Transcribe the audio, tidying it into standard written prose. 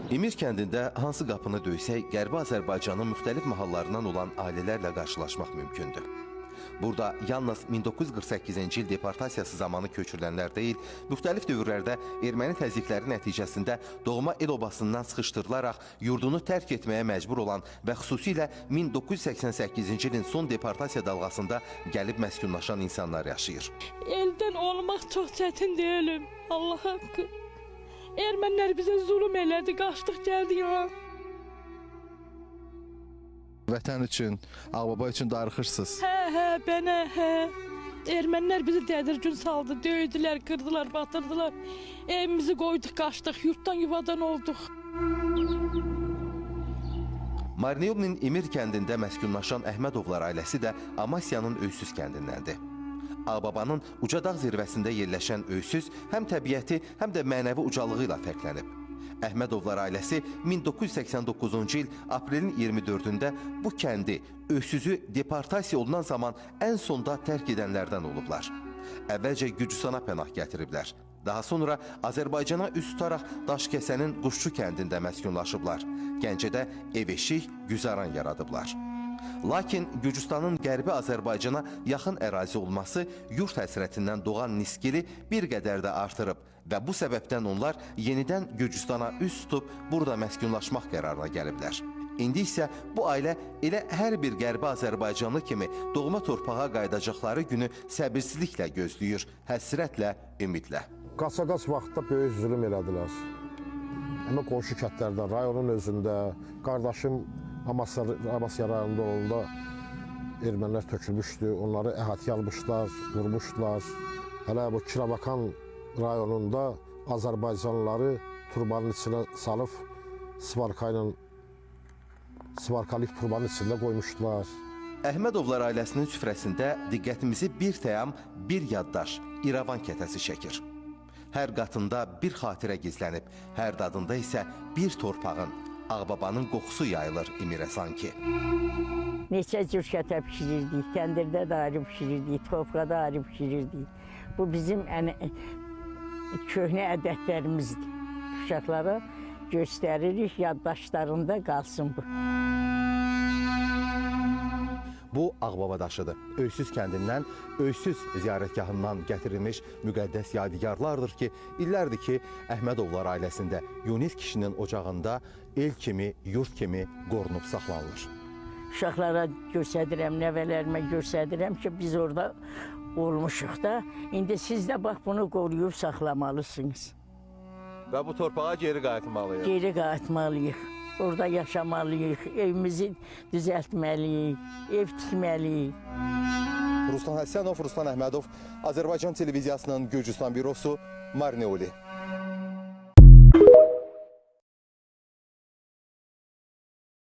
İmir kəndində hansı qapını döysək, Qərbi Azərbaycanın müxtəlif mahallarından olan ailələrlə qarşılaşmaq mümkündür. Burada yalnız 1948-ci il deportasiyası zamanı köçürülənlər deyil, müxtəlif dövrlərdə erməni təzyiqləri nəticəsində doğma el obasından sıxışdırılaraq yurdunu tərk etməyə məcbur olan və xüsusilə 1988-ci ilin son deportasiya dalğasında gəlib məskunlaşan insanlar yaşayır. Eldən olmaq çox çətin deyilim, Allah haqqı. Ermənilər bizə zulüm elədi, qaçdıq, gəldik ha. Vətən üçün, Ağbaba üçün darıxırsınız. Bənə, Ermənilər bizi dədirgün saldı, döydülər, qırdılar, batırdılar. Evimizi qoyduq, qaçdıq, yurtdan yuvadan olduq. Marniyolinin İmir kəndində məskunlaşan Əhmədovlar ailəsi də Amasya'nın Öysüz kəndindəndir. Ağbabanın Ucadağ zirvəsində yerləşən Öysüz həm təbiəti, həm də mənəvi ucalığı ilə fərqlənib. Əhmədovlar ailəsi 1989-cu il aprelin 24-də bu kəndi, Öysüzü deportasiya olunan zaman ən sonda tərk edənlərdən olublar. Əvvəlcə Gürcüstana pənah gətiriblər. Daha sonra Azərbaycana üst tutaraq Daşkəsənin Quşçu kəndində məskunlaşıblar. Gəncədə ev-eşik, güzaran yaradıblar. Lakin Gürcüstanın Qərbi Azərbaycana yaxın ərazi olması yurt həsrətindən doğan niskili bir qədər də artırıb və bu səbəbdən onlar yenidən Gürcüstana üst tutub burada məskunlaşmaq qərarına gəliblər. İndi isə bu ailə elə hər bir Qərbi Azərbaycanlı kimi doğma torpağa qayıdacaqları günü səbirsizliklə gözləyir, həsrətlə, ümidlə. Qaçaqaç vaxtda böyük zülüm elədilər. Həmə qonşu kətlərdə, rayonun özündə, qardaşım Amasya rayonunda olanda ermənilər tökülmüşdü, onları əhatəyə almışlar, vurmuşlar. Hələ bu Kirabakan rayonunda Azərbaycanlıları turbanın içine salıb Svarkalı turbanın içində qoymuşdular. Əhmədovlar ailəsinin süfrəsində diqqətimizi bir təyam, bir yaddaş, İrəvan kətəsi çəkir. Hər qatında bir xatirə gizlənib, hər dadında isə bir torpağın, Ağbabanın qoxusu yayılır İmirə sanki. Neçə cür kətə pişirirdik, kəndirdə də ayrı pişirirdik, tofrada ayrı pişirirdik. Bu bizim köhnə ədətlərimizdir. Uşaqlara göstəririk, yaddaşlarında qalsın bu. Bu Ağbaba daşıdır. Öysüz kəndindən, Öysüz ziyarətgahından gətirilmiş müqəddəs yadigarlardır ki, illərdir ki, Əhmədovlar ailəsində Yunus kişinin ocağında el kimi, yurt kimi qorunub saxlanılır. Uşaqlara göstərirəm, nəvələrimə göstərirəm ki, biz orada olmuşuq da. İndi siz də bax bunu qoruyub saxlamalısınız. Və bu torpağa geri qayıtmalıyıq. Geri qayıtmalıyıq. Orada yaşamalıyıq, evimizi düzəltməliyik, ev tikməliyik. Ruslan Həsənov, Ruslan Əhmədov, Azərbaycan televiziyasının Gürcüstan bürosu, Marneoli.